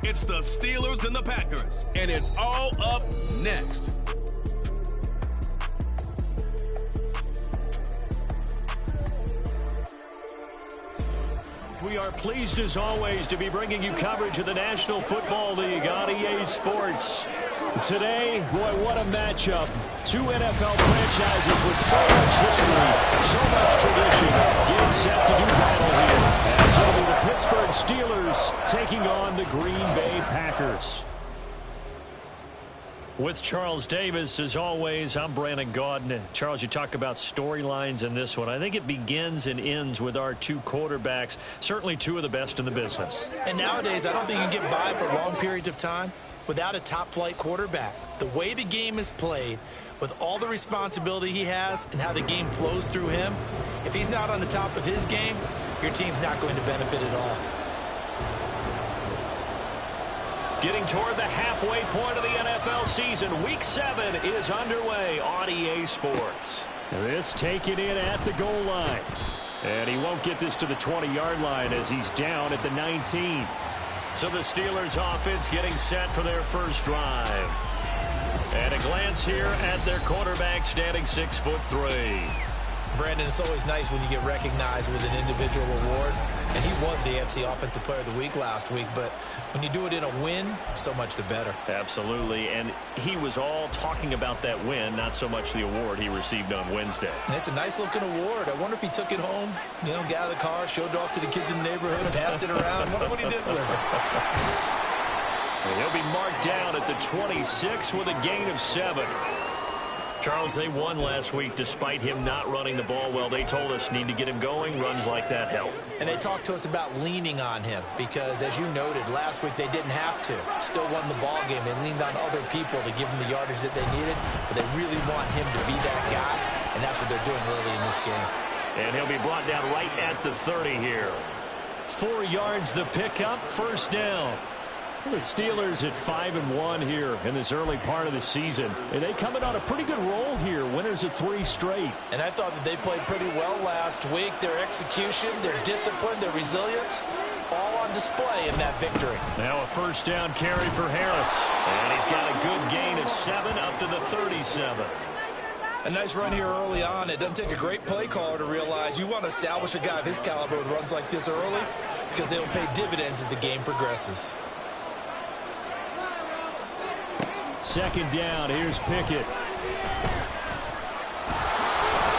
It's the Steelers and the Packers, and it's all up next. We are pleased, as always, to be bringing you coverage of the National Football League on EA Sports. Today, boy, what a matchup. Two NFL franchises with so much history, so much tradition, getting set to do battle here. As it'll be the Pittsburgh Steelers taking on the Green Bay Packers. With Charles Davis, as always, I'm Brandon Gaudin. Charles, you talk about storylines in this one. I think it begins and ends with our two quarterbacks, certainly two of the best in the business. And nowadays, I don't think you can get by for long periods of time without a top-flight quarterback. The way the game is played, with all the responsibility he has and how the game flows through him, if he's not on the top of his game, your team's not going to benefit at all. Getting toward the halfway point of the NFL season, Week 7 is underway on EA Sports. This taken in at the goal line. And he won't get this to the 20-yard line as he's down at the 19. So the Steelers offense getting set for their first drive. And a glance here at their quarterback standing 6'3". Brandon, it's always nice when you get recognized with an individual award. And he was the AFC Offensive Player of the Week last week. But when you do it in a win, so much the better. Absolutely. And he was all talking about that win, not so much the award he received on Wednesday. And it's a nice-looking award. I wonder if he took it home, got out of the car, showed it off to the kids in the neighborhood, passed it around. I wonder what he did with it. And he'll be marked down at the 26 with a gain of 7. Charles, they won last week despite him not running the ball well. They told us need to get him going. Runs like that help. And they talked to us about leaning on him because, as you noted, last week they didn't have to. Still won the ball game. They leaned on other people to give them the yardage that they needed, but they really want him to be that guy, and that's what they're doing early in this game. And he'll be brought down right at the 30 here. 4 yards the pickup, first down. The Steelers at 5-1 here in this early part of the season. And they coming on a pretty good roll here. Winners of 3 straight. And I thought that they played pretty well last week. Their execution, their discipline, their resilience, all on display in that victory. Now a first down carry for Harris. And he's got a good gain of 7 up to the 37. A nice run here early on. It doesn't take a great play caller to realize you want to establish a guy of his caliber with runs like this early because they'll pay dividends as the game progresses. Second down, here's Pickett.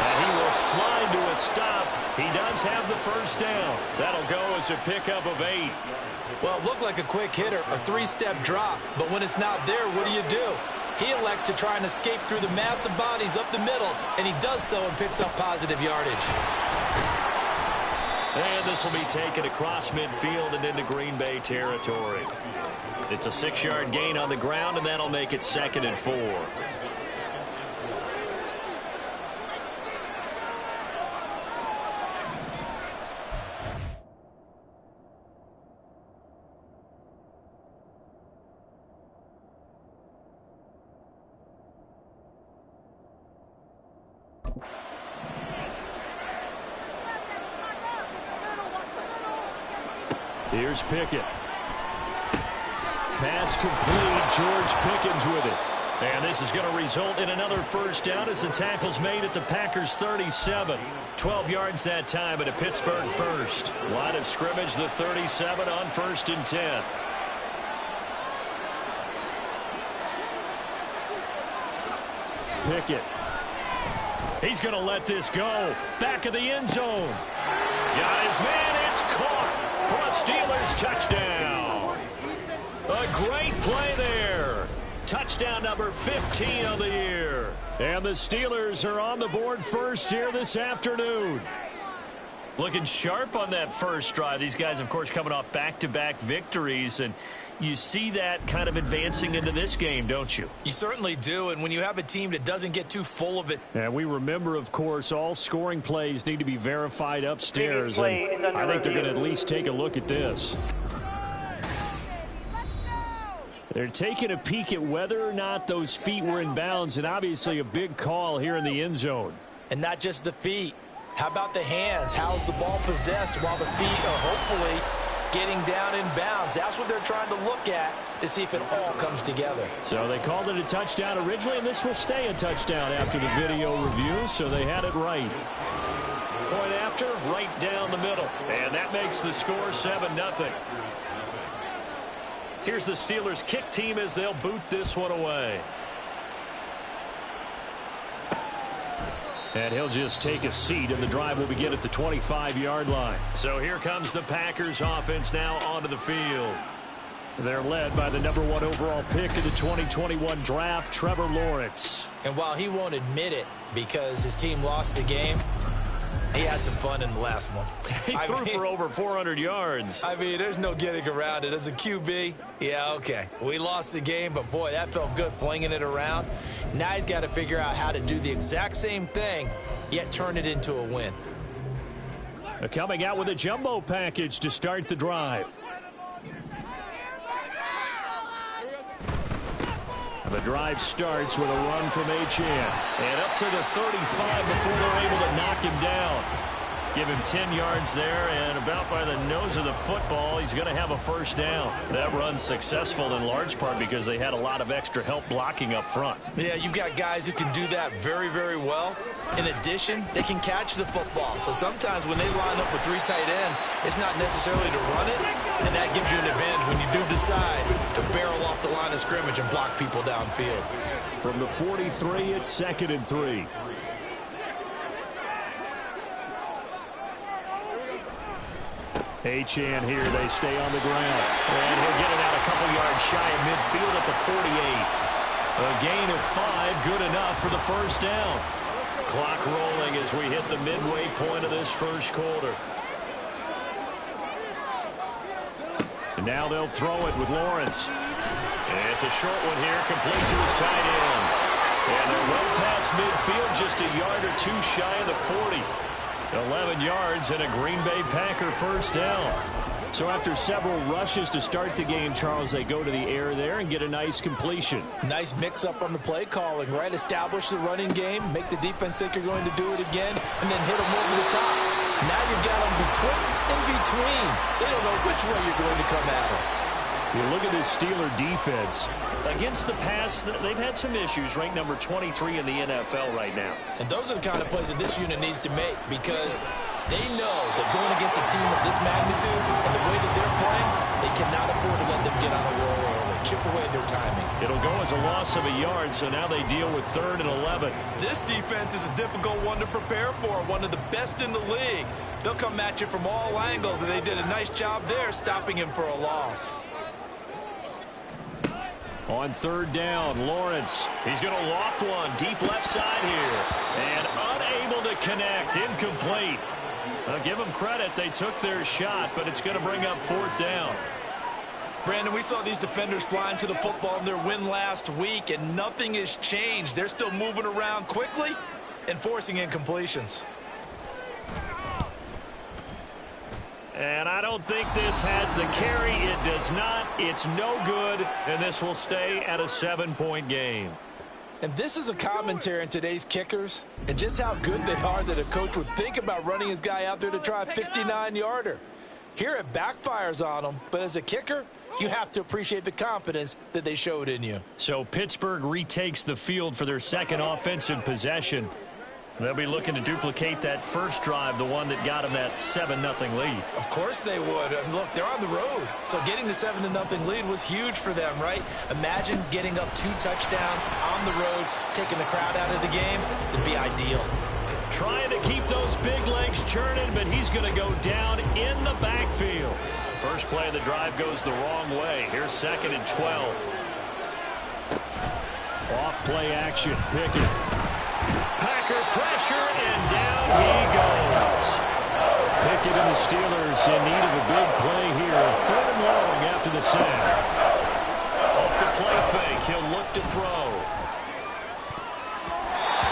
And he will slide to a stop. He does have the first down. That'll go as a pickup of 8. Well, it looked like a quick hitter, a 3-step drop. But when it's not there, what do? He elects to try and escape through the massive bodies up the middle, and he does so and picks up positive yardage. And this will be taken across midfield and into Green Bay territory. It's a 6-yard gain on the ground, and that'll make it 2nd and 4. Here's Pickett. Pass complete. George Pickens with it. And this is going to result in another first down as the tackle's made at the Packers 37. 12 yards that time at a Pittsburgh first. Line of scrimmage, the 37 on 1st and 10. Pickett. He's going to let this go. Back of the end zone. Got his man. It's caught for a Steelers touchdown. A great play there. Touchdown number 15 of the year. And the Steelers are on the board first here this afternoon. Looking sharp on that first drive. These guys, of course, coming off back-to-back victories, and you see that kind of advancing into this game, don't you? You certainly do, and when you have a team that doesn't get too full of it. And we remember, of course, all scoring plays need to be verified upstairs, and I think they're going to at least take a look at this. They're taking a peek at whether or not those feet were in bounds, and obviously a big call here in the end zone. And not just the feet. How about the hands? How's the ball possessed while the feet are hopefully getting down in bounds. That's what they're trying to look at to see if it all comes together. So they called it a touchdown originally, and this will stay a touchdown after the video review, so they had it right. Point after, right down the middle. And that makes the score 7-0. Here's the Steelers kick team as they'll boot this one away. And he'll just take a seat, and the drive will begin at the 25-yard line. So here comes the Packers offense now onto the field. They're led by the #1 overall pick in the 2021 draft, Trevor Lawrence. And while he won't admit it because his team lost the game, he had some fun in the last one. He threw for over 400 yards. I mean, there's no getting around it. As a QB, yeah, okay. We lost the game, but boy, that felt good flinging it around. Now he's got to figure out how to do the exact same thing, yet turn it into a win. Coming out with a jumbo package to start the drive. The drive starts with a run from Achane. And up to the 35 before they're able to knock him down. Give him 10 yards there, and about by the nose of the football, he's going to have a first down. That run's successful in large part because they had a lot of extra help blocking up front. Yeah, you've got guys who can do that very, very well. In addition, they can catch the football. So sometimes when they line up with 3 tight ends, it's not necessarily to run it, and that gives you an advantage when you do decide to barrel off the line of scrimmage and block people downfield. From the 43, it's 2nd and 3. Achane here, they stay on the ground. And he'll get it out a couple yards shy of midfield at the 48. A gain of 5, good enough for the first down. Clock rolling as we hit the midway point of this first quarter. And now they'll throw it with Lawrence. And it's a short one here, complete to his tight end. And they're well past midfield, just a yard or 2 shy of the 40. 11 yards and a Green Bay Packer first down. So after several rushes to start the game, Charles, they go to the air there and get a nice completion. Nice mix-up on the play calling, right? Establish the running game, make the defense think you're going to do it again, and then hit them over the top. Now you've got them betwixt and between. They don't know which way you're going to come at them. You look at this Steeler defense. Against the pass, they've had some issues, ranked number 23 in the NFL right now. And those are the kind of plays that this unit needs to make because they know that going against a team of this magnitude and the way that they're playing, they cannot afford to let them get on a roll early. Chip away their timing. It'll go as a loss of a yard, so now they deal with 3rd and 11. This defense is a difficult one to prepare for, one of the best in the league. They'll come at you from all angles, and they did a nice job there stopping him for a loss. On 3rd down, Lawrence. He's going to loft one deep left side here. And unable to connect. Incomplete. I'll give them credit. They took their shot, but it's going to bring up 4th down. Brandon, we saw these defenders flying to the football in their win last week, and nothing has changed. They're still moving around quickly and forcing incompletions. And I don't think this has the carry. It does not. It's no good. And this will stay at a 7-point game. And this is a commentary on today's kickers and just how good they are that a coach would think about running his guy out there to try a 59-yarder. Here it backfires on him, but as a kicker, you have to appreciate the confidence that they showed in you. So Pittsburgh retakes the field for their 2nd offensive possession. They'll be looking to duplicate that first drive, the one that got them that 7-0 lead. Of course they would. And look, they're on the road. So getting the 7-0 lead was huge for them, right? Imagine getting up 2 touchdowns on the road, taking the crowd out of the game. It'd be ideal. Trying to keep those big legs churning, but he's going to go down in the backfield. First play of the drive goes the wrong way. Here's 2nd and 12. Off play action. Pickett. Packer pressure, and down he goes. Pickett and the Steelers in need of a big play here. 3rd and long after the sack. Off the play fake, he'll look to throw.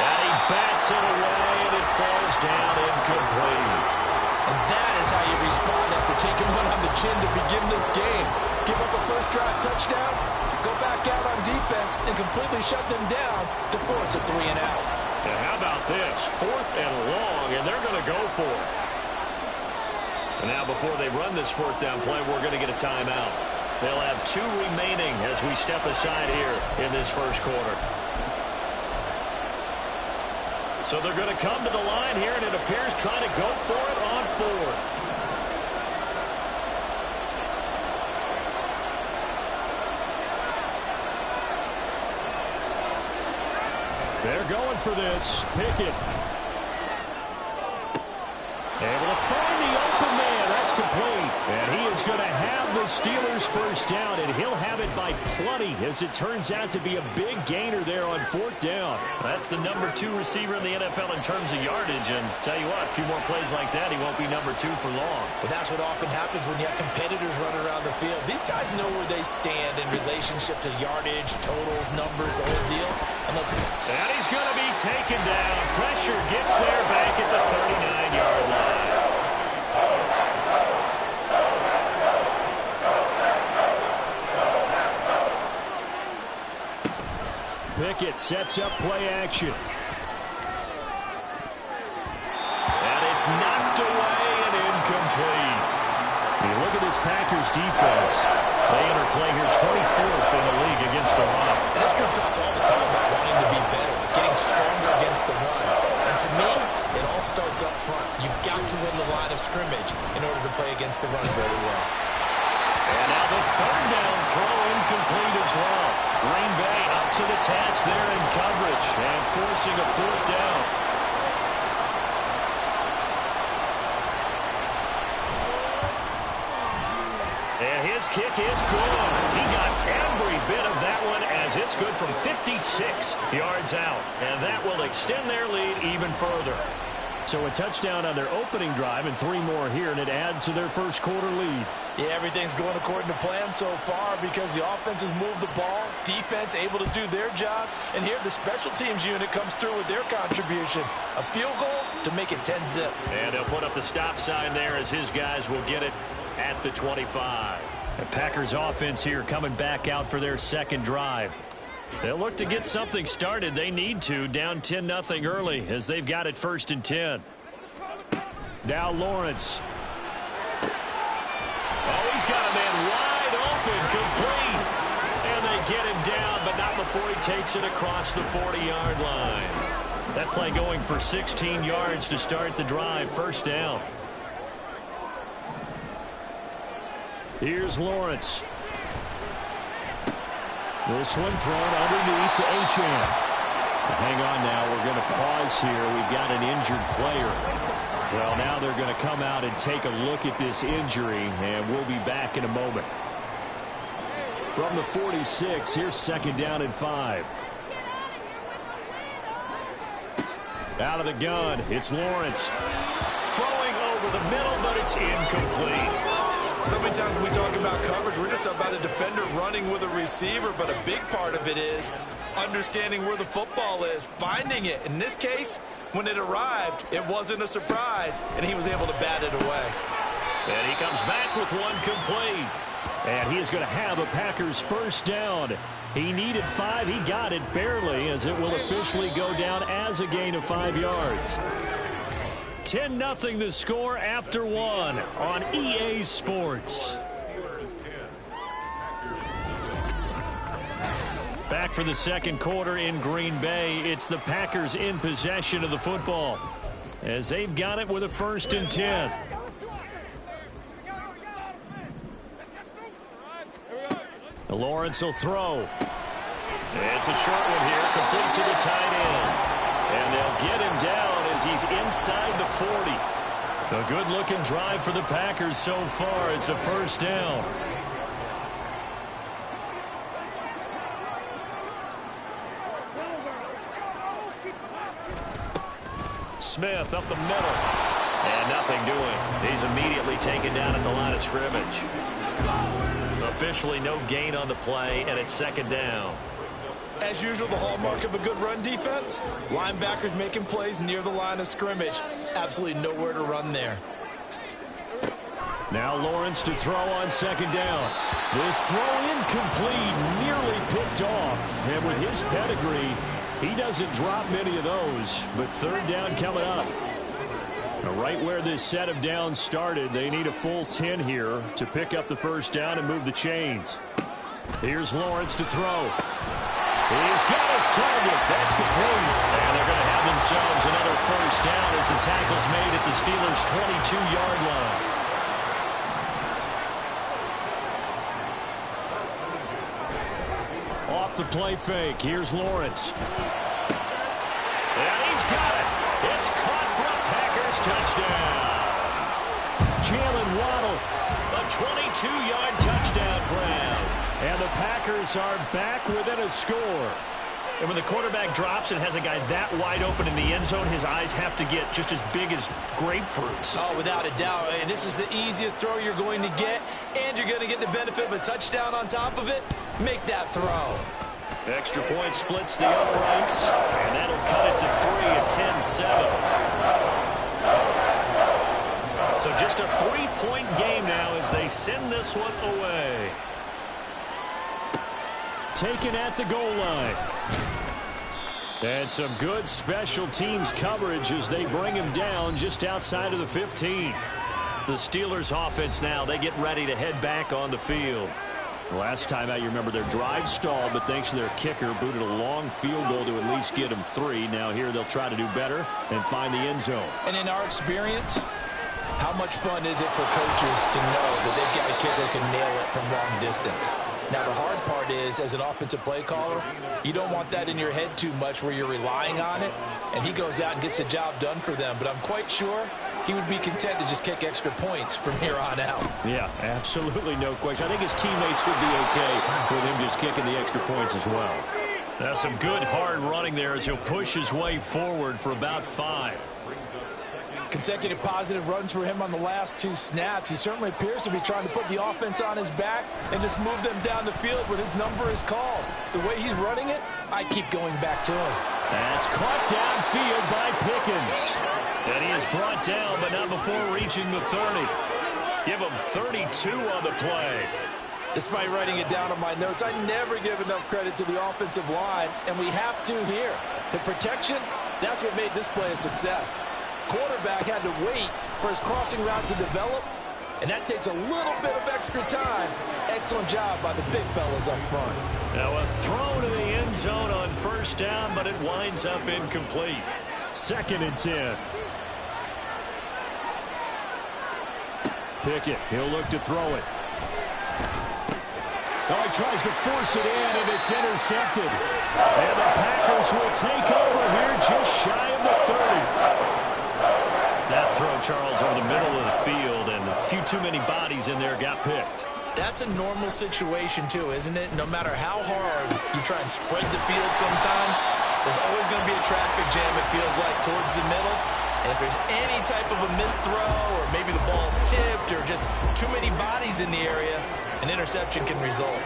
And he bats it away, and it falls down incomplete. And that is how you respond after taking one on the chin to begin this game. Give up a first drive touchdown, go back out on defense, and completely shut them down to force a 3-and-out. And how about this? 4th and long, and they're going to go for it. And now before they run this fourth down play, we're going to get a timeout. They'll have 2 remaining as we step aside here in this first quarter. So they're going to come to the line here, and it appears trying to go for it on 4th. They're going for this. Pickett. Able to find the open man. That's complete. And he is going to have the Steelers first down, and he'll have it by plenty, as it turns out to be a big gainer there on 4th down. That's the number 2 receiver in the NFL in terms of yardage, and tell you what, a few more plays like that, he won't be number 2 for long. Well, that's what often happens when you have competitors running around the field. These guys know where they stand in relationship to yardage, totals, numbers, the whole deal. And he's going to be taken down. Pressure gets there back at the 39-yard line. Pickett sets up play action. And it's knocked away and incomplete. When you look at this Packers defense, they enter play here 24th in the league against the run. And this group talks all the time about wanting to be better, getting stronger against the run. And to me, it all starts up front. You've got to win the line of scrimmage in order to play against the run very well. And now the 3rd down throw incomplete as well. Green Bay up to the task there in coverage and forcing a 4th down. And his kick is good. He got every bit of that one, as it's good from 56 yards out. And that will extend their lead even further. So a touchdown on their opening drive and 3 more here, and it adds to their first quarter lead. Yeah, everything's going according to plan so far because the offense has moved the ball, defense able to do their job, and here the special teams unit comes through with their contribution. A field goal to make it 10-zip. And they'll put up the stop sign there as his guys will get it at the 25. The Packers offense here coming back out for their second drive. They'll look to get something started. They need to, down 10-0 early as they've got it 1st and 10. Now Lawrence. Oh, he's got a man wide open, complete. And they get him down, but not before he takes it across the 40-yard line. That play going for 16 yards to start the drive, 1st down. Here's Lawrence. This one thrown underneath to Achane. Hang on now. We're going to pause here. We've got an injured player. Well, now they're going to come out and take a look at this injury, and we'll be back in a moment. From the 46, here's 2nd down and 5. Out of the gun, it's Lawrence. Throwing over the middle, but it's incomplete. So many times when we talk about coverage, we're just about a defender running with a receiver, but a big part of it is understanding where the football is, finding it. In this case, when it arrived, it wasn't a surprise, and he was able to bat it away. And he comes back with one complete. And he is going to have a Packers first down. He needed 5. He got it barely, as it will officially go down as a gain of 5 yards. 10-0 the score after 1 on EA Sports. Back for the second quarter in Green Bay. It's the Packers in possession of the football as they've got it with a 1st and 10. Lawrence will throw. It's a short one here, complete to the tight end. And they'll get him down as he's inside the 40. A good-looking drive for the Packers so far. It's a 1st down. Smith up the middle. And nothing doing. He's immediately taken down at the line of scrimmage. Officially no gain on the play, and it's 2nd down. As usual, the hallmark of a good run defense, linebackers making plays near the line of scrimmage. Absolutely nowhere to run there. Now Lawrence to throw on 2nd down. This throw incomplete, nearly picked off. And with his pedigree, he doesn't drop many of those. But 3rd down coming up. Now, right where this set of downs started, they need a full 10 here to pick up the first down and move the chains. Here's Lawrence to throw. He's got his target. That's complete. And they're going to have themselves another first down as the tackle's made at the Steelers' 22-yard line. Off the play fake. Here's Lawrence. And he's got it. It's caught for a Packers touchdown. Jalen Waddle, a 22-yard touchdown grab. And the Packers are back within a score. And when the quarterback drops and has a guy that wide open in the end zone, his eyes have to get just as big as grapefruits. Oh, without a doubt. And this is the easiest throw you're going to get, and you're going to get the benefit of a touchdown on top of it. Make that throw. Extra point splits the uprights, and that'll cut it to 3 at 10-7. So just a 3-point game now as they send this one away. Taken at the goal line. And some good special teams coverage as they bring him down just outside of the 15. The Steelers offense now, they get ready to head back on the field. Last time out, you remember their drive stalled, but thanks to their kicker, booted a long field goal to at least get them 3. Now here they'll try to do better and find the end zone. And in our experience, how much fun is it for coaches to know that they've got a kicker who can nail it from long distance? Now, the hard part is, as an offensive play caller, you don't want that in your head too much where you're relying on it, and he goes out and gets the job done for them. But I'm quite sure he would be content to just kick extra points from here on out. Yeah, absolutely no question. I think his teammates would be okay with him just kicking the extra points as well. That's some good hard running there as he'll push his way forward for about 5. Consecutive positive runs for him on the last 2 snaps. He certainly appears to be trying to put the offense on his back and just move them down the field when his number is called. The way he's running it, I keep going back to him. That's caught downfield by Pickens. And he is brought down, but not before reaching the 30. Give him 32 on the play. Despite writing it down on my notes, I never give enough credit to the offensive line, and we have to here. The protection, that's what made this play a success. Quarterback had to wait for his crossing route to develop, and that takes a little bit of extra time. Excellent job by the big fellas up front. Now a throw to the end zone on first down, but it winds up incomplete. 2nd and 10. Pickett, he'll look to throw it. Oh, he tries to force it in, and it's intercepted. And the Packers will take over here just shy of the 30. That throw, Charles, over the middle of the field, and a few too many bodies in there got picked. That's a normal situation, too, isn't it? No matter how hard you try and spread the field sometimes, there's always going to be a traffic jam, it feels like, towards the middle. And if there's any type of a missed throw, or maybe the ball's tipped, or just too many bodies in the area, an interception can result.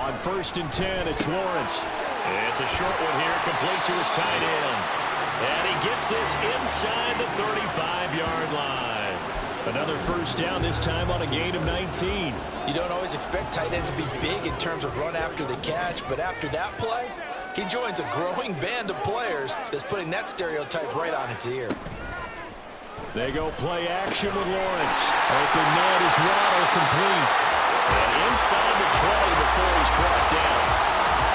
On 1st and 10, it's Lawrence. It's a short one here, complete to his tight end. And he gets this inside the 35-yard line. Another first down, this time on a gain of 19. You don't always expect tight ends to be big in terms of run after the catch, but after that play, he joins a growing band of players that's putting that stereotype right on its ear. They go play action with Lawrence. Open net is Waddle, complete. And inside the 20 before he's brought down.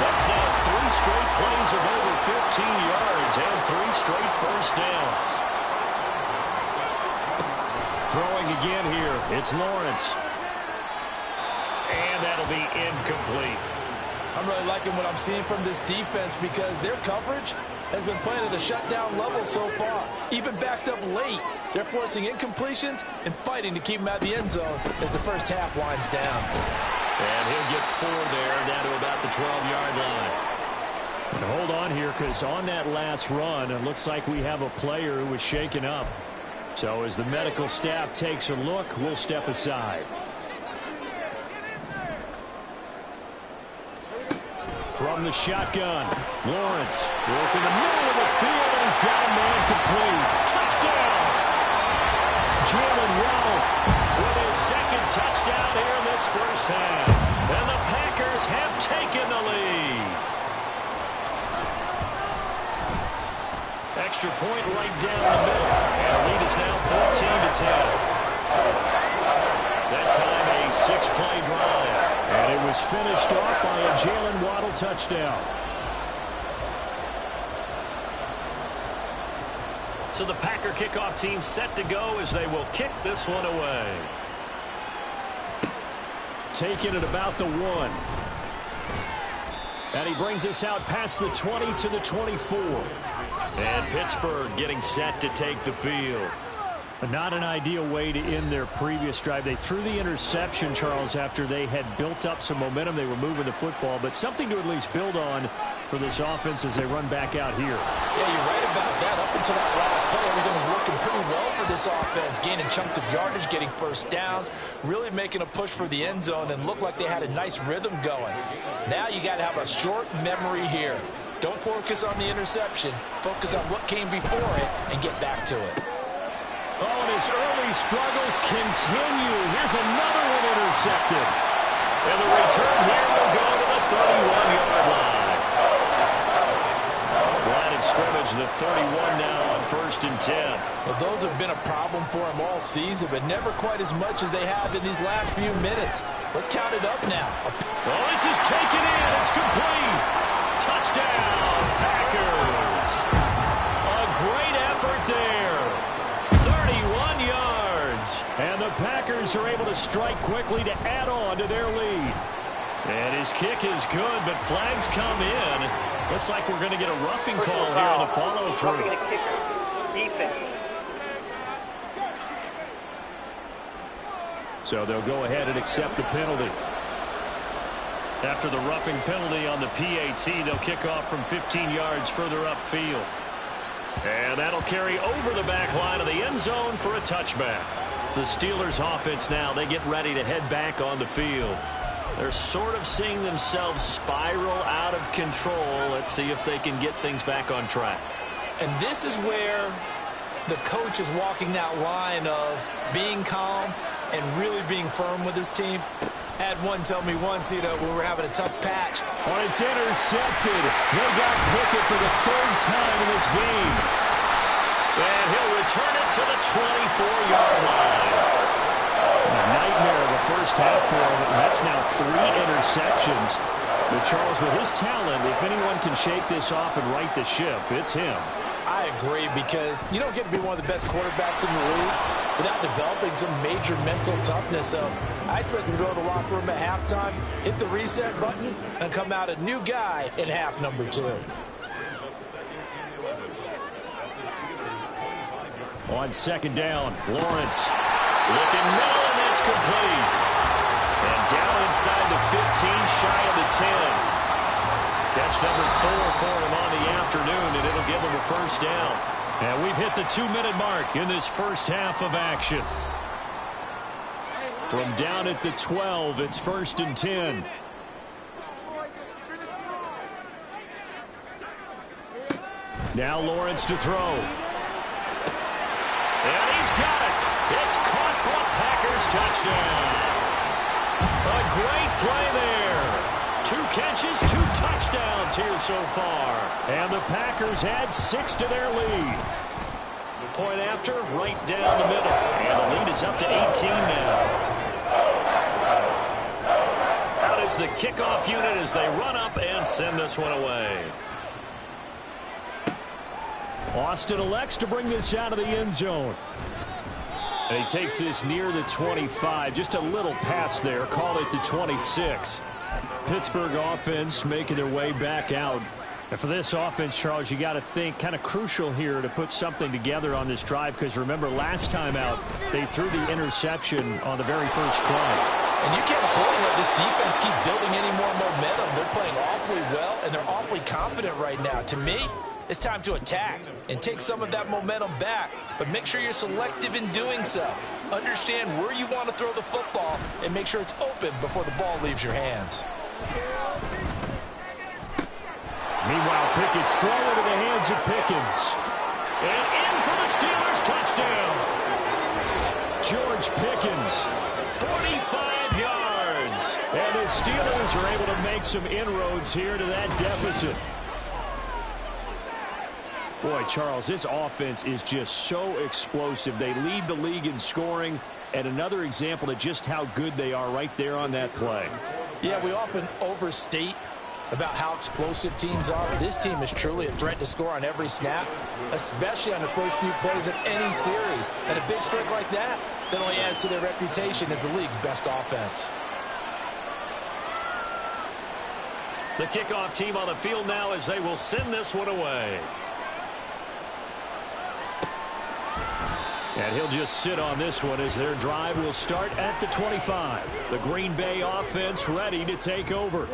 That's now 3 straight plays of over 15 yards and 3 straight first downs. Throwing again here, it's Lawrence. And that'll be incomplete. I'm really liking what I'm seeing from this defense because their coverage has been playing at a shutdown level so far. Even backed up late, they're forcing incompletions and fighting to keep them out of the end zone as the first half winds down. And he'll get 4 there, down to about the 12-yard line. And hold on here, because on that last run, it looks like we have a player who was shaken up. So as the medical staff takes a look, we'll step aside. From the shotgun, Lawrence working the middle of the field, and he's got a man complete. Touchdown! Jalen Waddle with his 2nd touchdown here in this first half. And the Packers have taken the lead. 6-play drive. And it was finished off by a Jalen Waddle touchdown. So the Packer kickoff team set to go as they will kick this one away. Taking it about the 1. And he brings us out past the 20 to the 24. And Pittsburgh getting set to take the field. Not an ideal way to end their previous drive. They threw the interception, Charles, after they had built up some momentum. They were moving the football, but something to at least build on for this offense as they run back out here. Yeah, you're right about that. Up until that last play, everything was working pretty well for this offense, gaining chunks of yardage, getting first downs, really making a push for the end zone, and looked like they had a nice rhythm going. Now you got to have a short memory here. Don't focus on the interception. Focus on what came before it and get back to it. Oh, and his early struggles continue. Here's another one intercepted. And the return here will go to the 31-yard line. Line of scrimmage, the 31 now on 1st and 10. Well, those have been a problem for him all season, but never quite as much as they have in these last few minutes. Let's count it up now. Oh, this is taken in. It's complete. Touchdown, Packers. A great effort there. 31 yards. And the Packers are able to strike quickly to add on to their lead. And his kick is good, but flags come in. Looks like we're going to get a roughing call here on the follow-through. So they'll go ahead and accept the penalty. After the roughing penalty on the PAT, they'll kick off from 15 yards further upfield. And that'll carry over the back line of the end zone for a touchback. The Steelers offense now, they get ready to head back on the field. They're sort of seeing themselves spiral out of control. Let's see if they can get things back on track. And this is where the coach is walking that line of being calm and really being firm with his team. Had one tell me once, when we're having a tough patch. Oh, it's intercepted. They got Pickett for the 3rd time in this game. And he'll return it to the 24-yard line. A nightmare of the first half for him. That's now 3 interceptions. But Charles, with his talent, if anyone can shake this off and right the ship, it's him. I agree, because you don't get to be one of the best quarterbacks in the league without developing some major mental toughness. So I expect him to go to the locker room at halftime, hit the reset button, and come out a new guy in half number 2. On 2nd down, Lawrence looking middle, and that's complete. And down inside the 15, shy of the 10. Catch number 4 for him on the afternoon, and it'll give him a first down. And we've hit the 2-minute mark in this first half of action. From down at the 12, it's 1st and 10. Now Lawrence to throw. And he's got it. It's caught for a Packers touchdown. A great play there. 2 catches, 2 touchdowns here so far. And the Packers add 6 to their lead. Point after, right down the middle. And the lead is up to 18 now. Out is the kickoff unit as they run up and send this one away. Austin elects to bring this out of the end zone. And he takes this near the 25. Just a little pass there. Called it the 26. Pittsburgh offense making their way back out. And for this offense, Charles, you got to think kind of crucial here to put something together on this drive, because remember last time out they threw the interception on the very first play. And you can't afford to let this defense keep building any more momentum. They're playing awfully well, and they're awfully confident right now. To me, it's time to attack and take some of that momentum back, but make sure you're selective in doing so. Understand where you want to throw the football and make sure it's open before the ball leaves your hands. Meanwhile, Pickett's throw into the hands of Pickens. And in for the Steelers touchdown. George Pickens, 45 yards. And the Steelers are able to make some inroads here to that deficit. Boy, Charles, this offense is just so explosive. They lead the league in scoring. and another example of just how good they are right there on that play. Yeah, we often overstate about how explosive teams are. This team is truly a threat to score on every snap, especially on the first few plays of any series. And a big streak like that only adds to their reputation as the league's best offense. The kickoff team on the field now as they will send this one away. And he'll just sit on this one as their drive will start at the 25. The Green Bay offense ready to take over.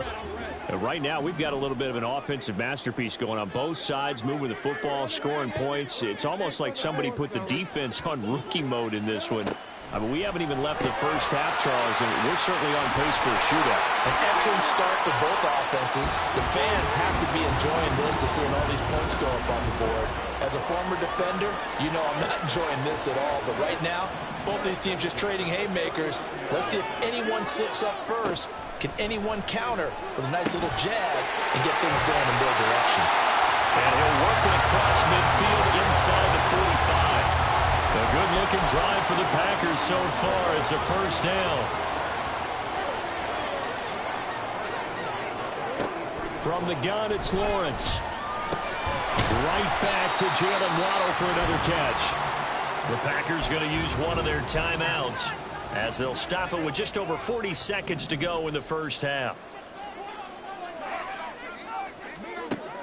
And right now, we've got a little bit of an offensive masterpiece going on both sides, moving the football, scoring points. It's almost like somebody put the defense on rookie mode in this one. I mean, we haven't even left the first half, Charles, and we're certainly on pace for a shootout. An excellent start for both offenses. The fans have to be enjoying this to seeing all these points go up on the board. As a former defender, you know I'm not enjoying this at all. But right now, both these teams just trading haymakers. Let's see if anyone slips up first. Can anyone counter with a nice little jab and get things going in their direction? And he'll work it across midfield inside the 45. A good-looking drive for the Packers so far. It's a first down. From the gun, it's Lawrence. Right back to Jalen Waddle for another catch. The Packers going to use one of their timeouts as they'll stop it with just over 40 seconds to go in the first half.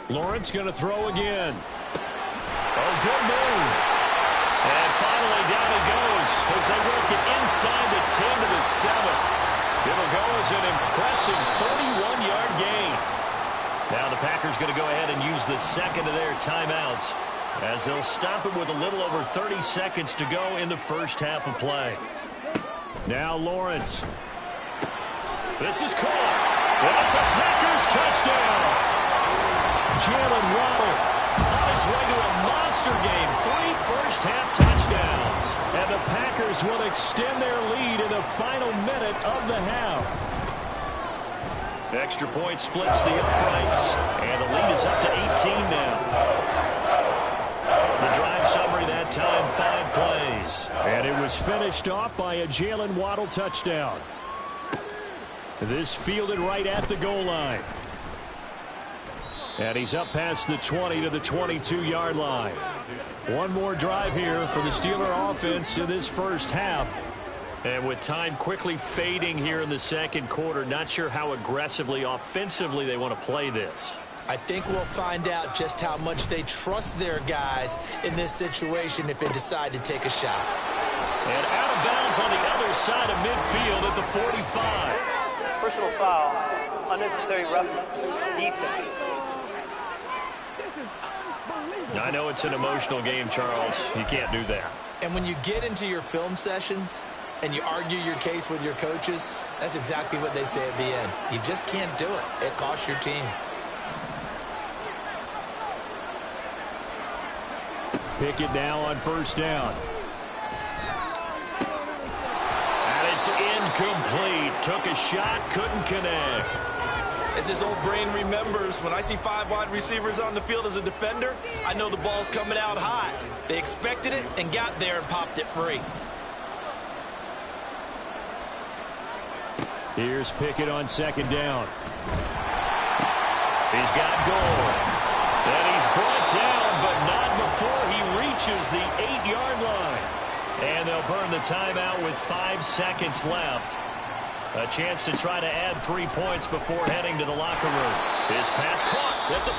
Lawrence going to throw again. Oh, good move. And finally down it goes as they work it inside the 10 to the 7. It'll go as an impressive 31-yard gain. Now the Packers going to go ahead and use the second of their timeouts as they'll stop it with a little over 30 seconds to go in the first half of play. Now Lawrence. This is caught. And it's a Packers touchdown. Jalen Waddle on his way to a monster game. 3 first-half touchdowns. And the Packers will extend their lead in the final minute of the half. Extra point splits the uprights. And the lead is up to 18 now. The drive summary that time, 5 plays. And it was finished off by a Jalen Waddle touchdown. This fielded right at the goal line. And he's up past the 20 to the 22-yard line. One more drive here for the Steeler offense in this first half. And with time quickly fading here in the second quarter, not sure how aggressively, offensively they want to play this. I think we'll find out just how much they trust their guys in this situation if they decide to take a shot. And out of bounds on the other side of midfield at the 45. Personal foul, unnecessary roughness, defense. I know it's an emotional game, Charles. You can't do that. And when you get into your film sessions and you argue your case with your coaches, that's exactly what they say at the end. You just can't do it. It costs your team. Pickett now on first down. And it's incomplete. Took a shot, couldn't connect. As his old brain remembers, when I see 5 wide receivers on the field as a defender, I know the ball's coming out high. They expected it and got there and popped it free. Here's Pickett on second down. He's got goal. And he's brought down, but not before he reaches the 8-yard line. And they'll burn the timeout with 5 seconds left. A chance to try to add 3 points before heading to the locker room. His pass caught at the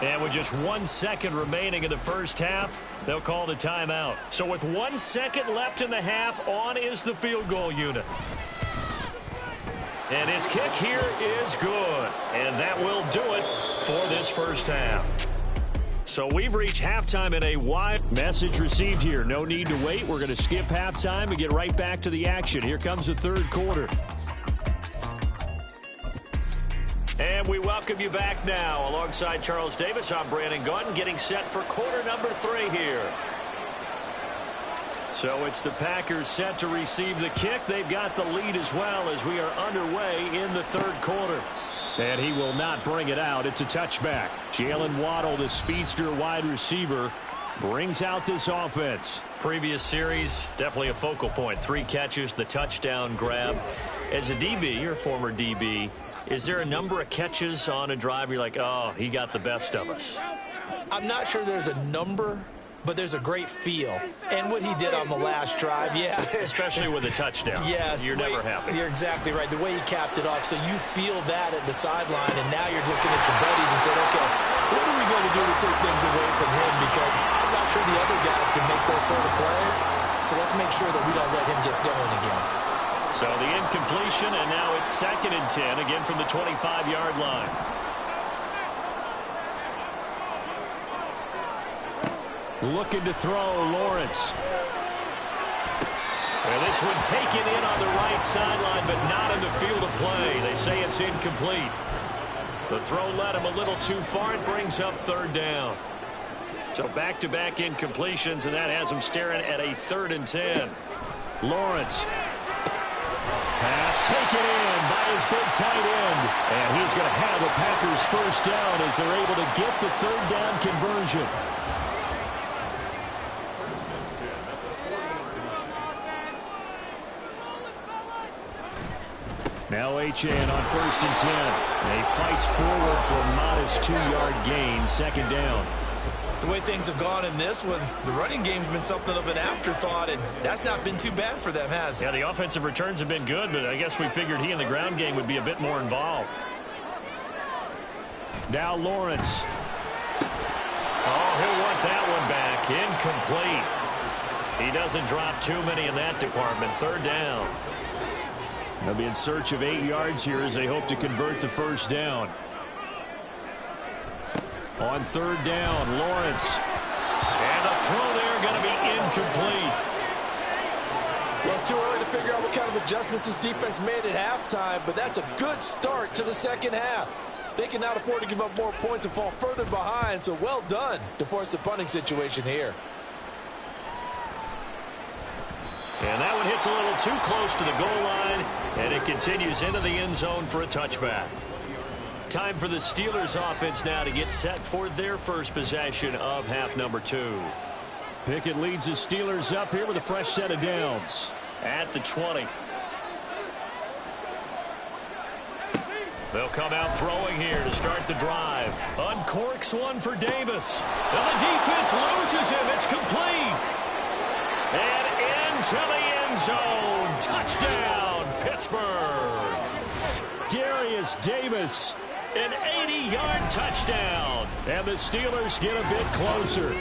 4. And with just 1 second remaining in the first half, they'll call the timeout. So with 1 second left in the half, on is the field goal unit. And his kick here is good. And that will do it for this first half. So we've reached halftime in a wide message received here. No need to wait. We're going to skip halftime and get right back to the action. Here comes the third quarter. And we welcome you back now. Alongside Charles Davis, I'm Brandon Gunn, getting set for quarter number 3 here. So it's the Packers set to receive the kick. They've got the lead as well as we are underway in the third quarter. And he will not bring it out. It's a touchback. Jalen Waddle, the speedster wide receiver, brings out this offense. Previous series, definitely a focal point. 3 catches, the touchdown grab. As a DB, you're a former DB, is there a number of catches on a drive you're like, oh, he got the best of us? I'm not sure there's a number, but there's a great feel. And what he did on the last drive, yeah. Especially with a touchdown. Yes. You're never happy. You're exactly right. The way he capped it off, so you feel that at the sideline, and now you're looking at your buddies and saying, okay, what are we going to do to take things away from him? Because I'm not sure the other guys can make those sort of plays. So let's make sure that we don't let him get going again. So the incompletion, and now it's 2nd and 10, again from the 25-yard line. Looking to throw, Lawrence. Well, this one taken in on the right sideline, but not in the field of play. They say it's incomplete. The throw led him a little too far. It brings up 3rd down. So back-to-back incompletions, and that has him staring at a 3rd and 10. Lawrence. Pass taken in by his big tight end. And he's going to have the Packers first down as they're able to get the 3rd down conversion. Now Achane on 1st and 10. And he fights forward for a modest 2-yard gain, 2nd down. The way things have gone in this one, the running game's been something of an afterthought, and that's not been too bad for them, has it? Yeah, the offensive returns have been good, but I guess we figured he in the ground game would be a bit more involved. Now Lawrence. Oh, he'll want that one back. Incomplete. He doesn't drop too many in that department. 3rd down. They'll be in search of 8 yards here as they hope to convert the first down. On 3rd down, Lawrence. And the throw there going to be incomplete. Well, it's too early to figure out what kind of adjustments this defense made at halftime, but that's a good start to the second half. They can not afford to give up more points and fall further behind, so well done to force the punting situation here. And that one hits a little too close to the goal line, and it continues into the end zone for a touchback. Time for the Steelers offense now to get set for their first possession of half number 2. Pickett leads the Steelers up here with a fresh set of downs. At the 20. They'll come out throwing here to start the drive. Uncorks one for Davis. And the defense loses him. It's complete. And into the end zone. Touchdown, Pittsburgh. Darius Davis. An 80-yard touchdown. And the Steelers get a bit closer.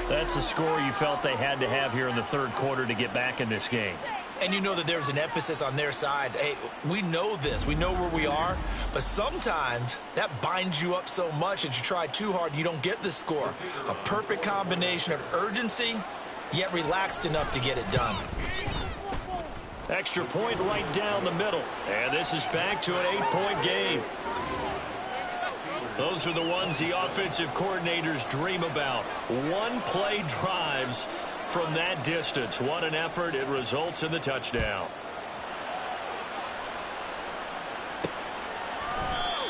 That's a score you felt they had to have here in the 3rd quarter to get back in this game. And you know that there's an emphasis on their side. Hey, we know this. We know where we are. But sometimes that binds you up so much that you try too hard, you don't get the score. A perfect combination of urgency, yet relaxed enough to get it done. Extra point right down the middle. And this is back to an 8-point game. Those are the ones the offensive coordinators dream about. One-play drives from that distance. What an effort. It results in the touchdown.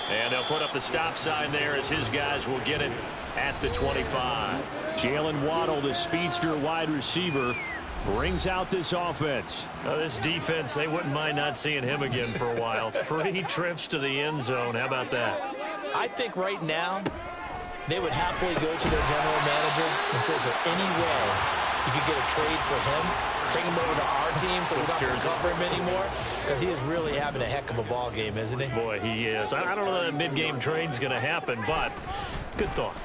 And they'll put up the stop sign there as his guys will get it at the 25. Jalen Waddle, the speedster wide receiver, brings out this offense. Now, this defense, they wouldn't mind not seeing him again for a while. 3 trips to the end zone. How about that? I think right now they would happily go to their general manager and say, is there any way you could get a trade for him? Bring him over to our team so we don't have to cover him anymore? Because he is really having a heck of a ball game, isn't he? Boy, he is. I don't know that mid-game trade is going to happen, but good thought.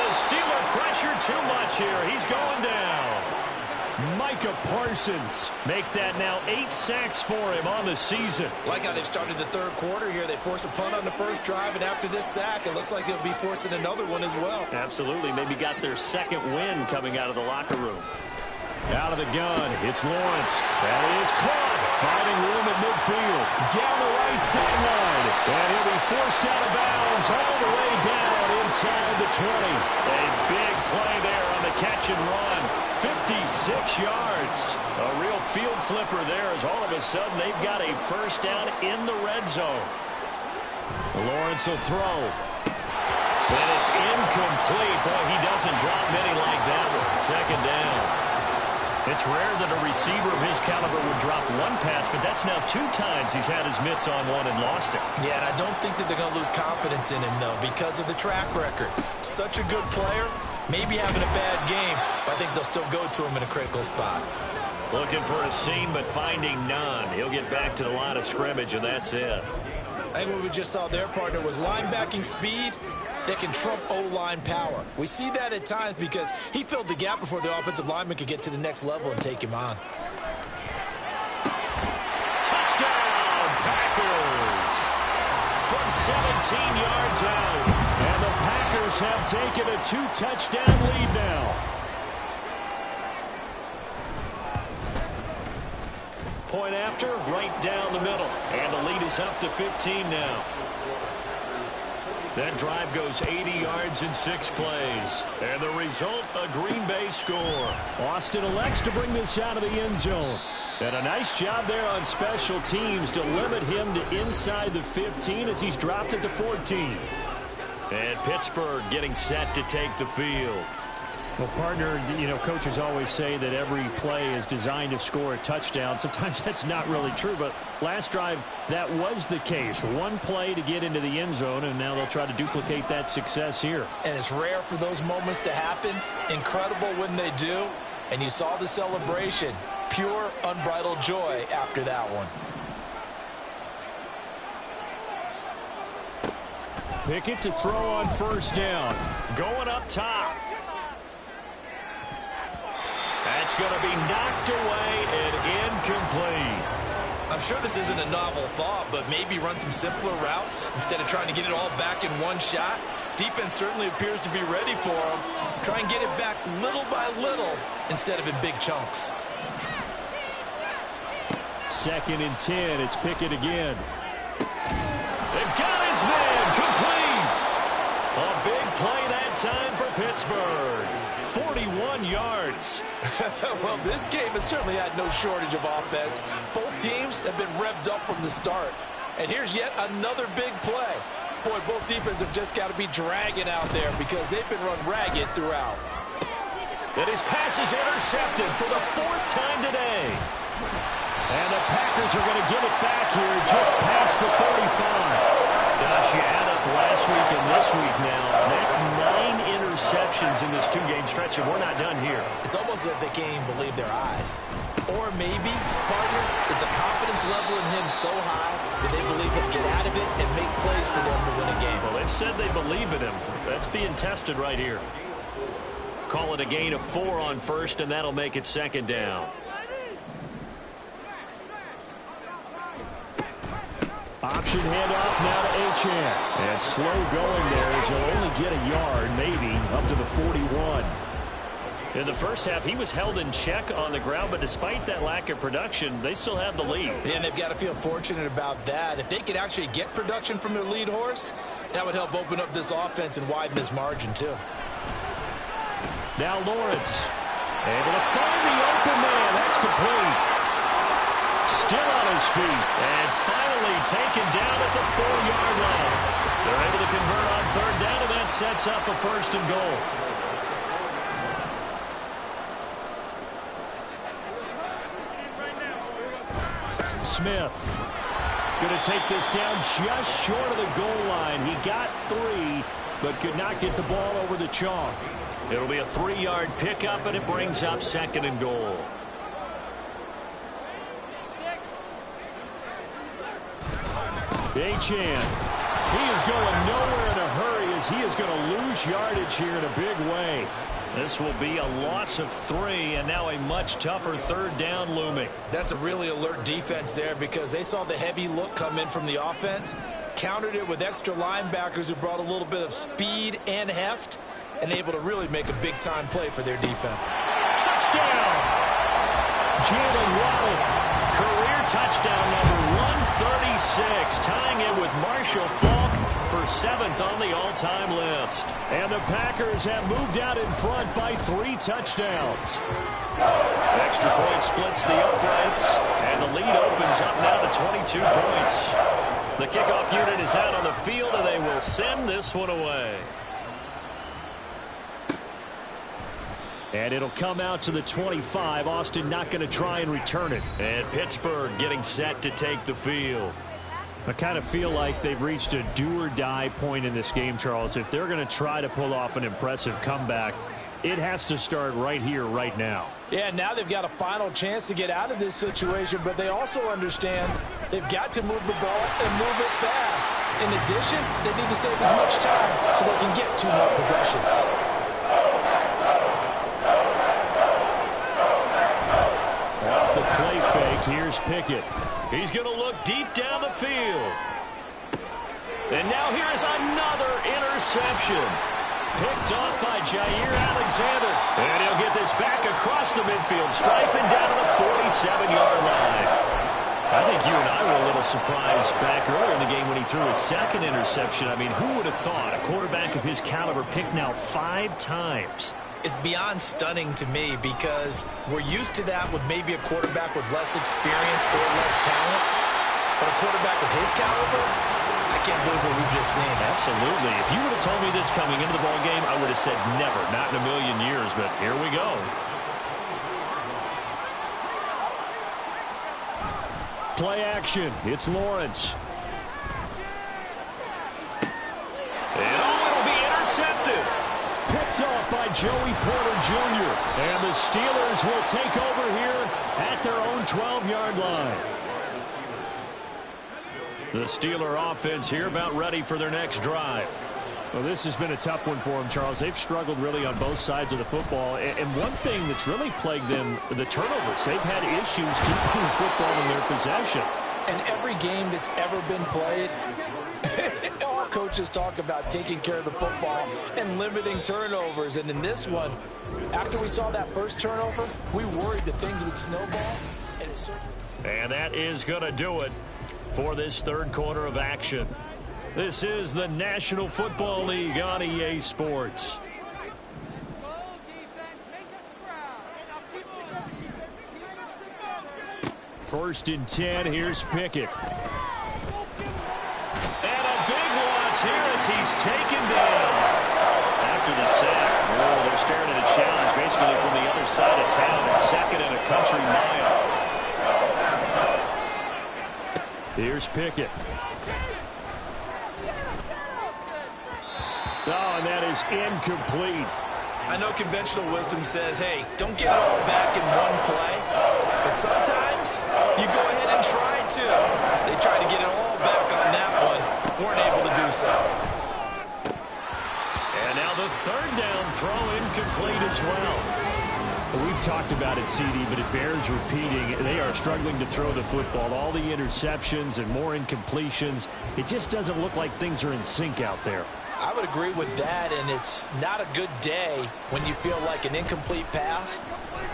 Steeler pressure too much here. He's going down. Micah Parsons. Make that now 8 sacks for him on the season. Like how they've started the 3rd quarter here. They force a punt on the first drive, and after this sack, it looks like they'll be forcing another one as well. Absolutely. Maybe got their 2nd win coming out of the locker room. Out of the gun, it's Lawrence. That is caught. Finding room at midfield. Down the right sideline. And he'll be forced out of bounds all the way down inside the 20. A big play there on the catch and run. 56 yards. A real field flipper there as all of a sudden they've got a first down in the red zone. Lawrence will throw. And it's incomplete. Boy, he doesn't drop many like that one. Second down. It's rare that a receiver of his caliber would drop one pass, but that's now 2 times he's had his mitts on one and lost it. Yeah, and I don't think that they're going to lose confidence in him, though, because of the track record. Such a good player, maybe having a bad game, but I think they'll still go to him in a critical spot. Looking for a seam, but finding none. He'll get back to the line of scrimmage, and that's it. I think what we just saw their partner was linebacking speed that can trump O-line power. We see that at times because he filled the gap before the offensive lineman could get to the next level and take him on. Touchdown, Packers! From 17 yards out. And the Packers have taken a 2-touchdown lead now. Point after, right down the middle. And the lead is up to 15 now. That drive goes 80 yards in 6 plays. And the result, a Green Bay score. Austin elects to bring this out of the end zone. And a nice job there on special teams to limit him to inside the 15 as he's dropped at the 14. And Pittsburgh getting set to take the field. Well, partner, you know, coaches always say that every play is designed to score a touchdown. Sometimes that's not really true, but last drive, that was the case. One play to get into the end zone, and now they'll try to duplicate that success here. And it's rare for those moments to happen. Incredible when they do. And you saw the celebration. Pure, unbridled joy after that one. Pickett to throw on first down. Going up top. That's going to be knocked away and incomplete. I'm sure this isn't a novel thought, but maybe run some simpler routes instead of trying to get it all back in one shot. Defense certainly appears to be ready for him. Try and get it back little by little instead of in big chunks. 2nd and 10. It's Pickett again. They've got his man complete. A big play that time for Pittsburgh. 41 yards. Well, this game has certainly had no shortage of offense. Both teams have been revved up from the start. And here's yet another big play. Boy, both defenses have just got to be dragging out there because they've been run ragged throughout. And his pass is intercepted for the 4th time today. And the Packers are going to get it back here just past the 35. Gosh, you add up last week and this week now. That's 9 interceptions in this 2-game stretch, and we're not done here. It's almost as if they can't even believe their eyes. Or maybe, partner, is the confidence level in him so high that they believe he'll get out of it and make plays for them to win a game. Well, they've said they believe in him. That's being tested right here. Call it a gain of 4 on first, and that'll make it 2nd down. Option handoff now to Achane. And slow going there as he'll only get a yard, maybe, up to the 41. In the first half, he was held in check on the ground, but despite that lack of production, they still have the lead. And they've got to feel fortunate about that. If they could actually get production from their lead horse, that would help open up this offense and widen this margin, too. Now Lawrence, able to find the open man. That's complete. Still on his feet. And finally taken down at the 4-yard line. They're able to convert on 3rd down, and that sets up a 1st and goal. Smith going to take this down just short of the goal line. He got 3, but could not get the ball over the chalk. It'll be a 3-yard pickup, and it brings up 2nd and goal. Achane. He is going nowhere in a hurry as he is going to lose yardage here in a big way. This will be a loss of 3, and now a much tougher 3rd down looming. That's a really alert defense there because they saw the heavy look come in from the offense, countered it with extra linebackers who brought a little bit of speed and heft, and able to really make a big-time play for their defense. Touchdown! Jalen Waddle. Career touchdown number 136, tying it with Marshall Faulk for 7th on the all-time list. And the Packers have moved out in front by 3 touchdowns. Extra point splits the uprights, and the lead opens up now to 22 points. The kickoff unit is out on the field, and they will send this one away. And it'll come out to the 25. Austin not going to try and return it. And Pittsburgh getting set to take the field. I kind of feel like they've reached a do-or-die point in this game, Charles. If they're going to try to pull off an impressive comeback, it has to start right here, right now. Yeah, now they've got a final chance to get out of this situation, but they also understand they've got to move the ball and move it fast. In addition, they need to save as much time so they can get 2 more possessions. Off the play fake, here's Pickett. He's going to look deep down the field. And now here's another interception. Picked off by Jair Alexander. And he'll get this back across the midfield, striping down to the 47-yard line. I think you and I were a little surprised back earlier in the game when he threw his second interception. I mean, who would have thought a quarterback of his caliber picked now 5 times? It's beyond stunning to me because we're used to that with maybe a quarterback with less experience or less talent. But a quarterback of his caliber, I can't believe what we've just seen. Absolutely. If you would have told me this coming into the ballgame, I would have said never, not in a million years. But here we go. Play action. It's Lawrence. And it'll be intercepted. Picked off by Joey Porter Jr. And the Steelers will take over here at their own 12-yard line. The Steeler offense here about ready for their next drive. Well, this has been a tough one for them, Charles. They've struggled really on both sides of the football. And one thing that's really plagued them, the turnovers. They've had issues keeping the football in their possession. And every game that's ever been played, all coaches talk about taking care of the football and limiting turnovers. And in this one, after we saw that first turnover, we worried that things would snowball. And that is going to do it for this third quarter of action. This is the National Football League on EA Sports. First and 10, here's Pickett. And a big loss here as he's taken down. After the sack, they're staring at a challenge basically from the other side of town. It's second and a country mile. Here's Pickett. Oh, and that is incomplete. I know conventional wisdom says, hey, don't get it all back in one play. But sometimes you go ahead and try to. They tried to get it all back on that one. Weren't able to do so. And now the third down throw incomplete as well. We've talked about it, CD, but it bears repeating. They are struggling to throw the football. All the interceptions and more incompletions. It just doesn't look like things are in sync out there. I would agree with that, and it's not a good day when you feel like an incomplete pass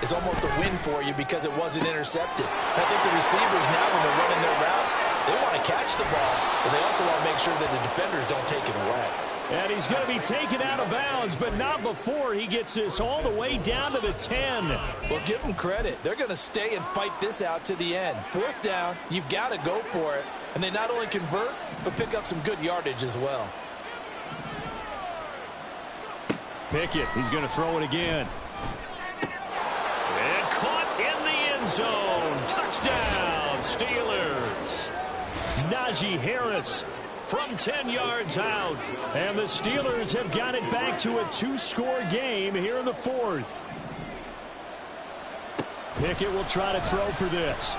is almost a win for you because it wasn't intercepted. I think the receivers now, when they're running their routes, they want to catch the ball, but they also want to make sure that the defenders don't take it away. And he's going to be taken out of bounds, but not before he gets this all the way down to the 10. Well, give them credit. They're going to stay and fight this out to the end. Fourth down, you've got to go for it. And they not only convert, but pick up some good yardage as well. Pickett, he's going to throw it again. And caught in the end zone. Touchdown, Steelers. Najee Harris from 10 yards out. And the Steelers have got it back to a 2-score game here in the fourth. Pickett will try to throw for this.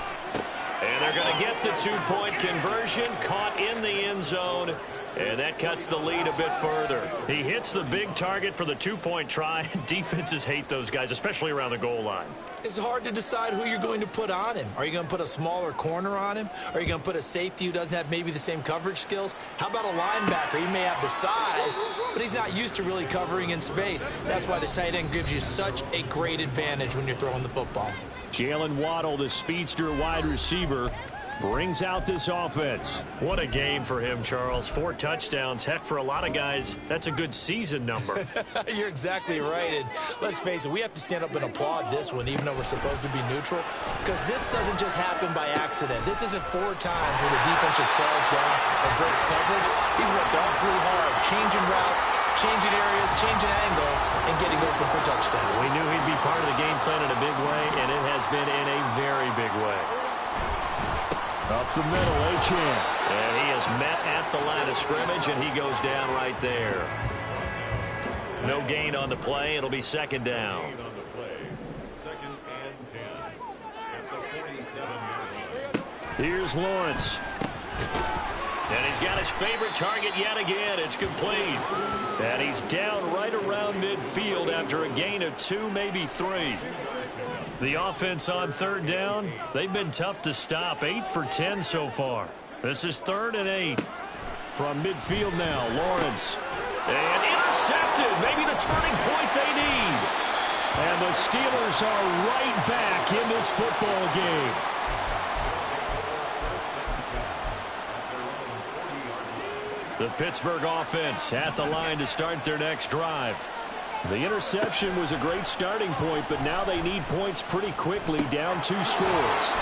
And they're going to get the 2-point conversion. Caught in the end zone. And that cuts the lead a bit further. He hits the big target for the 2-point try. Defenses hate those guys, especially around the goal line. It's hard to decide who you're going to put on him. Are you going to put a smaller corner on him? Are you going to put a safety who doesn't have maybe the same coverage skills? How about a linebacker? He may have the size, but he's not used to really covering in space. That's why the tight end gives you such a great advantage when you're throwing the football. Jalen Waddle, the speedster wide receiver, brings out this offense. What a game for him, Charles. 4 touchdowns. Heck, for a lot of guys, that's a good season number. You're exactly right. And let's face it, we have to stand up and applaud this one, even though we're supposed to be neutral, because this doesn't just happen by accident. This isn't 4 times where the defense just falls down or breaks coverage. He's worked awfully hard, changing routes, changing areas, changing angles, and getting open for touchdown. We knew he'd be part of the game plan in a big way, and it has been in a very big way. Up the middle, Achane. And he is met at the line of scrimmage, and he goes down right there. No gain on the play. It'll be second down. Second and 10 at the 47-yard line. Here's Lawrence. And he's got his favorite target yet again. It's complete. And he's down right around midfield after a gain of 2, maybe 3. The offense on third down, they've been tough to stop. 8 for 10 so far. This is 3rd and 8. From midfield now, Lawrence. And intercepted. Maybe the turning point they need. And the Steelers are right back in this football game. The Pittsburgh offense at the line to start their next drive. The interception was a great starting point, but now they need points pretty quickly, down 2 scores.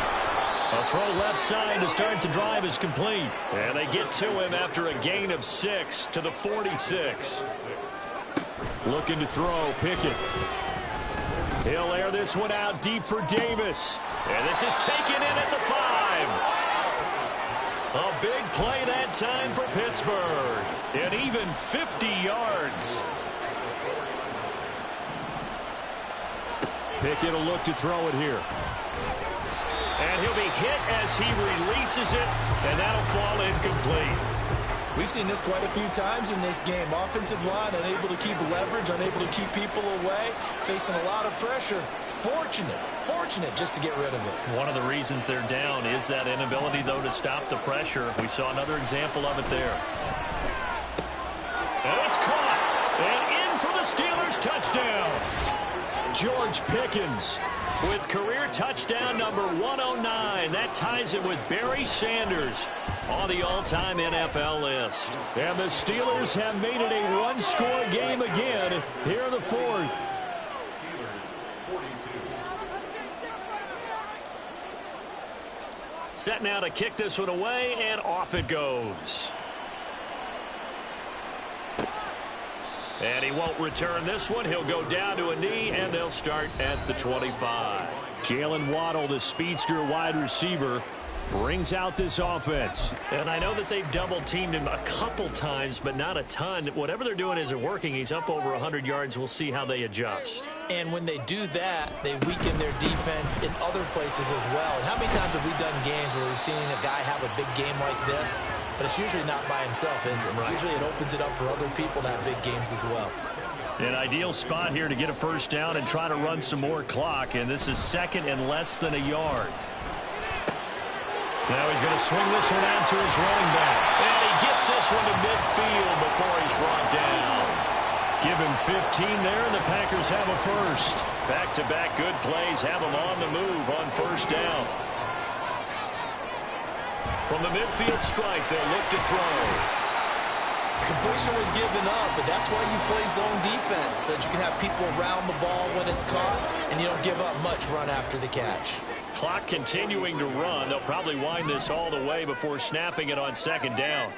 A throw left side to start the drive is complete. And they get to him after a gain of 6 to the 46. Looking to throw, Pickett. He'll air this one out deep for Davis. And this is taken in at the 5. A big play that time for Pittsburgh. And even 50 yards. Pickett will look to throw it here. And he'll be hit as he releases it, and that'll fall incomplete. We've seen this quite a few times in this game. Offensive line unable to keep leverage, unable to keep people away, facing a lot of pressure. Fortunate just to get rid of it. One of the reasons they're down is that inability, though, to stop the pressure. We saw another example of it there. And it's caught. And in for the Steelers touchdown. George Pickens with career touchdown number 109. That ties him with Barry Sanders on the all-time NFL list. And the Steelers have made it a one-score game again here in the 4th. Steelers 42. Set now to kick this one away, and off it goes. And he won't return this one. He'll go down to a knee, and they'll start at the 25. Jalen Waddle, the speedster wide receiver, brings out this offense. And I know that they've double-teamed him a couple times, but not a ton. Whatever they're doing isn't working. He's up over 100 yards. We'll see how they adjust. And when they do that, they weaken their defense in other places as well. And how many times have we done games where we've seen a guy have a big game like this? But it's usually not by himself, is it? Right. Usually it opens it up for other people to have big games as well. An ideal spot here to get a first down and try to run some more clock. And this is 2nd and less than a yard. Now he's going to swing this one out to his running back. And he gets this one to midfield before he's brought down. Give him 15 there, and the Packers have a first. Back-to-back good plays have them on the move on first down. From the midfield strike, they'll look to throw. Completion was given up, but that's why you play zone defense, so that you can have people around the ball when it's caught, and you don't give up much run after the catch. Clock continuing to run. They'll probably wind this all the way before snapping it on 2nd down.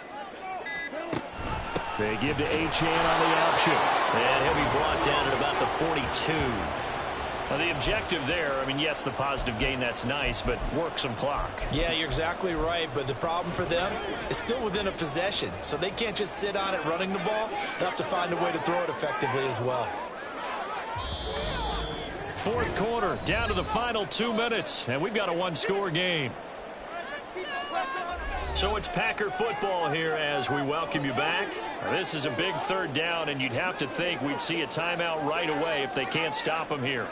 They give to Achane on the option. And he'll be brought down at about the 42. Now, the objective there, I mean, yes, the positive gain, that's nice, but work some clock. Yeah, you're exactly right, but the problem for them is still within a possession, so they can't just sit on it running the ball. They'll have to find a way to throw it effectively as well. 4th quarter, down to the final 2 minutes, and we've got a one-score game. So it's Packer football here as we welcome you back. This is a big 3rd down, and you'd have to think we'd see a timeout right away if they can't stop him here.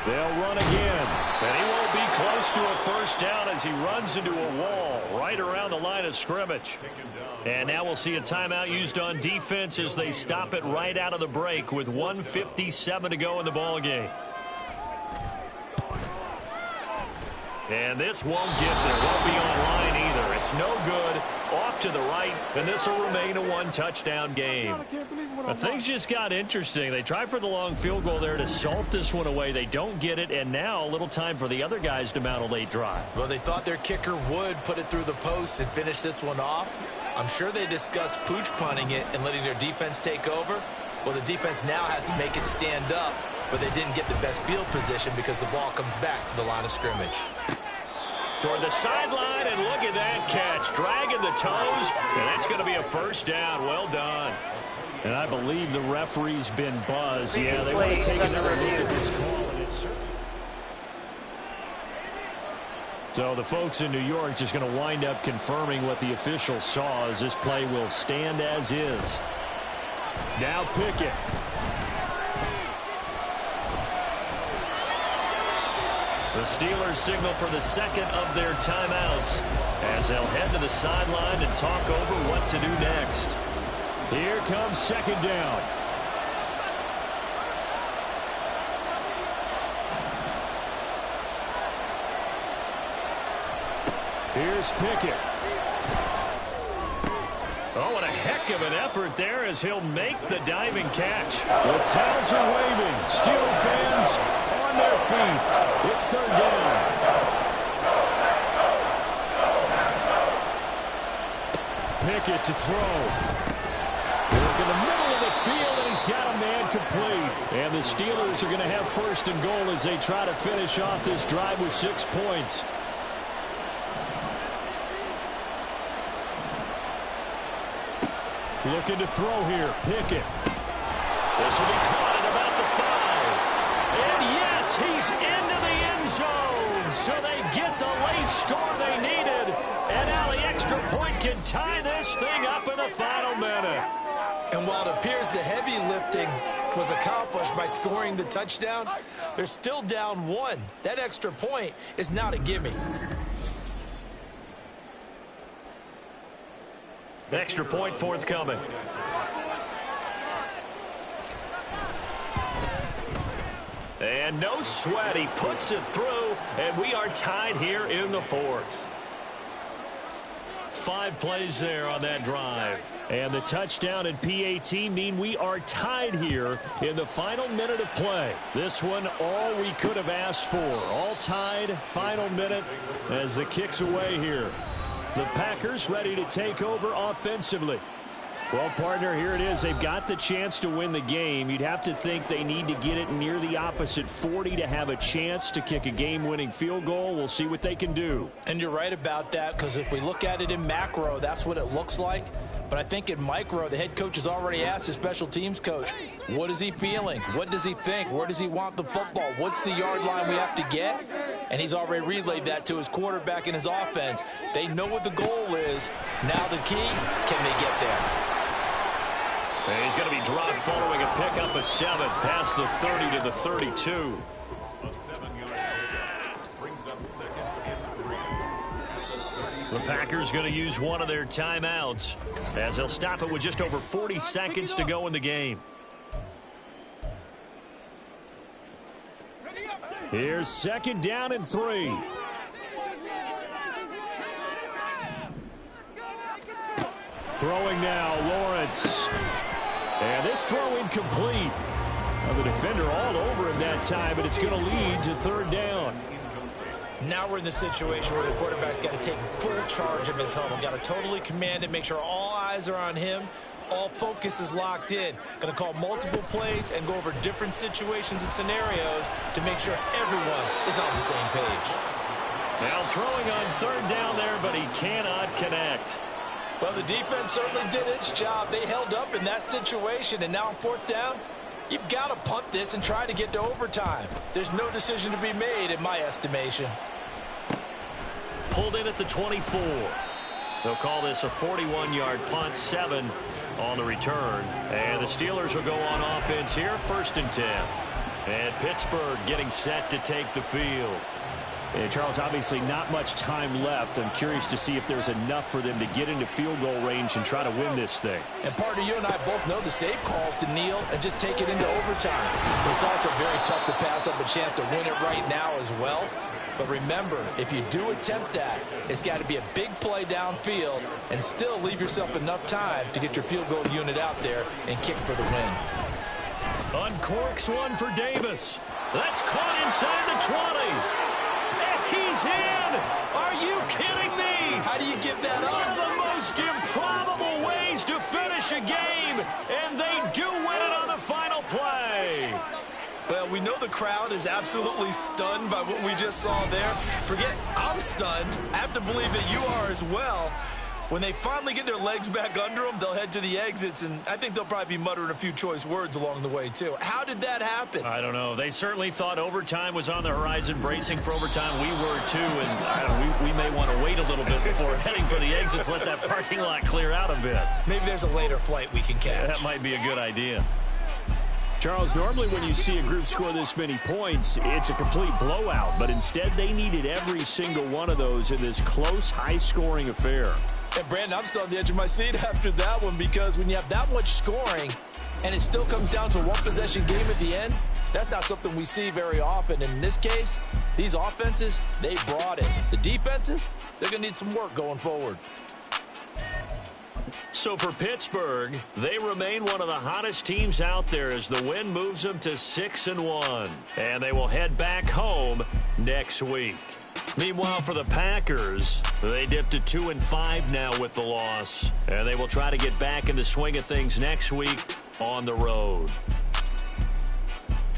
They'll run again, and he won't be close to a first down as he runs into a wall right around the line of scrimmage. And now we'll see a timeout used on defense as they stop it right out of the break with 1:57 to go in the ball game. And this won't get there. Won't be online either. It's no good. Off to the right, and this will remain a one-touchdown game. Things just got interesting. They tried for the long field goal there to salt this one away. They don't get it, and now a little time for the other guys to mount a late drive. Well, they thought their kicker would put it through the post and finish this one off. I'm sure they discussed pooch punting it and letting their defense take over. Well, the defense now has to make it stand up, but they didn't get the best field position because the ball comes back to the line of scrimmage. Toward the sideline, and look at that catch. Dragging the toes, and that's going to be a first down. Well done. And I believe the referee's been buzzed. Yeah, they want to take another look at this call. So the folks in New York just going to wind up confirming what the official saw, as this play will stand as is. Now Pickett. The Steelers signal for the second of their timeouts as they'll head to the sideline and talk over what to do next. Here comes second down. Here's Pickett. Oh, and a heck of an effort there as he'll make the diving catch. The towels are waving. Steeler fans on their feet. It's third down. Pickett to throw. Work in the middle of the field, and he's got a man complete. And the Steelers are going to have first and goal as they try to finish off this drive with 6 points. Looking to throw here. Pickett. This will be caught at about the 5. And yes, he's into the end zone. So they get the late score they needed. And now the extra point can tie this thing up in the final minute. And while it appears the heavy lifting was accomplished by scoring the touchdown, they're still down 1. That extra point is not a gimme. Extra point forthcoming. And no sweat. He puts it through, and we are tied here in the 4th. 5 plays there on that drive. And the touchdown and PAT mean we are tied here in the final minute of play. This one, all we could have asked for. All tied, final minute as the kick's away here. The Packers ready to take over offensively. Well, partner, here it is. They've got the chance to win the game. You'd have to think they need to get it near the opposite 40 to have a chance to kick a game-winning field goal. We'll see what they can do. And you're right about that, because if we look at it in macro, that's what it looks like. But I think in micro, the head coach has already asked his special teams coach, what is he feeling? What does he think? Where does he want the football? What's the yard line we have to get? And he's already relayed that to his quarterback and his offense. They know what the goal is. Now the key, can they get there? And he's going to be dropped following a pickup of 7 past the 30 to the 32. A 7-yard brings up second and 3. The Packers going to use one of their timeouts as they'll stop it with just over 40 seconds to go in the game. Here's second down and 3. Throwing now, Lawrence. And this throw incomplete. Well, the defender all over him that time, but it's going to lead to third down. Now we're in the situation where the quarterback's got to take full charge of his huddle. Got to totally command it, make sure all eyes are on him. All focus is locked in. Going to call multiple plays and go over different situations and scenarios to make sure everyone is on the same page. Now throwing on third down there, but he cannot connect. Well, the defense certainly did its job. They held up in that situation, and now on fourth down, you've got to punt this and try to get to overtime. There's no decision to be made in my estimation. Pulled in at the 24. They'll call this a 41-yard punt, 7 on the return. And the Steelers will go on offense here, 1st and 10. And Pittsburgh getting set to take the field. And Charles, obviously not much time left. I'm curious to see if there's enough for them to get into field goal range and try to win this thing. And partner, you and I both know the save calls to kneel and just take it into overtime. But it's also very tough to pass up a chance to win it right now as well. But remember, if you do attempt that, it's got to be a big play downfield and still leave yourself enough time to get your field goal unit out there and kick for the win. Uncorks one for Davis. That's caught inside the 20. And he's in! Are you kidding me? How do you give that up? One of the most improbable ways to finish a game, and they do win it on the final play. Well, we know the crowd is absolutely stunned by what we just saw there. Forget, I'm stunned. I have to believe that you are as well. When they finally get their legs back under them, they'll head to the exits, and I think they'll probably be muttering a few choice words along the way, too. How did that happen? I don't know. They certainly thought overtime was on the horizon, bracing for overtime. We were, too, and I don't know, we may want to wait a little bit before heading for the exits, let that parking lot clear out a bit. Maybe there's a later flight we can catch. That might be a good idea. Charles, normally when you see a group score this many points, it's a complete blowout, but instead they needed every single one of those in this close, high-scoring affair. And Brandon, I'm still on the edge of my seat after that one, because when you have that much scoring and it still comes down to a one-possession game at the end, that's not something we see very often. And in this case, these offenses, they brought it. The defenses, they're going to need some work going forward. So for Pittsburgh, they remain one of the hottest teams out there as the win moves them to 6-1. And they will head back home next week. Meanwhile, for the Packers, they dipped to 2-5 now with the loss. And they will try to get back in the swing of things next week on the road.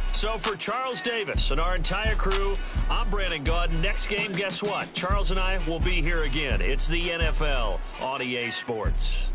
So for Charles Davis and our entire crew, I'm Brandon Gaudin. Next game, guess what? Charles and I will be here again. It's the NFL on EA Sports.